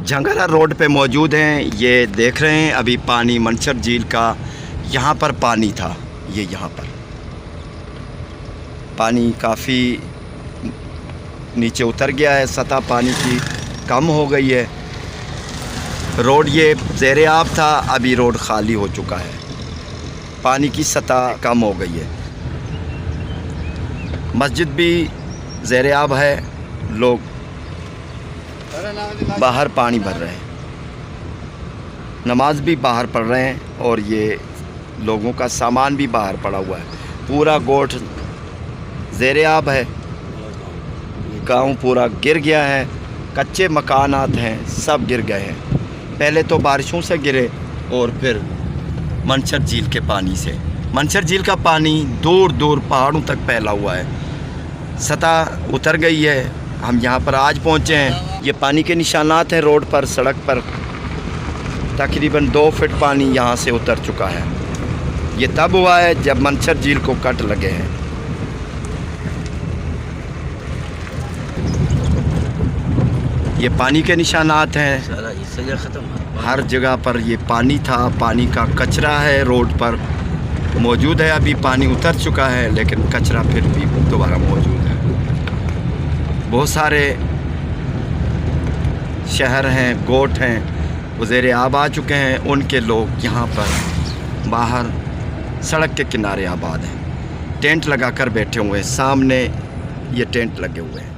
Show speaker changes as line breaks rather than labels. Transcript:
झंगरा road पे मौजूद हैं। ये देख रहे हैं अभी पानी मंशर झील का, यहाँ पर पानी था, ये यहाँ पर पानी काफ़ी नीचे उतर गया है, सतह पानी की कम हो गई है। रोड ये ज़ेरे आब था, अभी रोड खाली हो चुका है, पानी की सतह कम हो गई है। मस्जिद भी ज़ेरे आब है, लोग बाहर पानी भर रहे हैं, नमाज भी बाहर पढ़ रहे हैं और ये लोगों का सामान भी बाहर पड़ा हुआ है। पूरा गोठ ज़ेरे आब है, गांव पूरा गिर गया है, कच्चे मकानात हैं सब गिर गए हैं। पहले तो बारिशों से गिरे और फिर मंशर झील के पानी से। मंशर झील का पानी दूर दूर पहाड़ों तक फैला हुआ है, सतह उतर गई है। हम यहाँ पर आज पहुँचे हैं, ये पानी के निशानात हैं रोड पर, सड़क पर तकरीबन 2 फीट पानी यहाँ से उतर चुका है। ये तब हुआ है जब मंशर झील को कट लगे हैं। ये पानी के निशानात हैं, हर जगह पर ये पानी था, पानी का कचरा है रोड पर मौजूद है। अभी पानी उतर चुका है लेकिन कचरा फिर भी दोबारा मौजूद है। बहुत सारे शहर हैं, गोठ हैं, वो ज़ेरे आब आ चुके हैं, उनके लोग यहाँ पर बाहर सड़क के किनारे आबाद हैं, टेंट लगाकर बैठे हुए हैं। सामने ये टेंट लगे हुए हैं।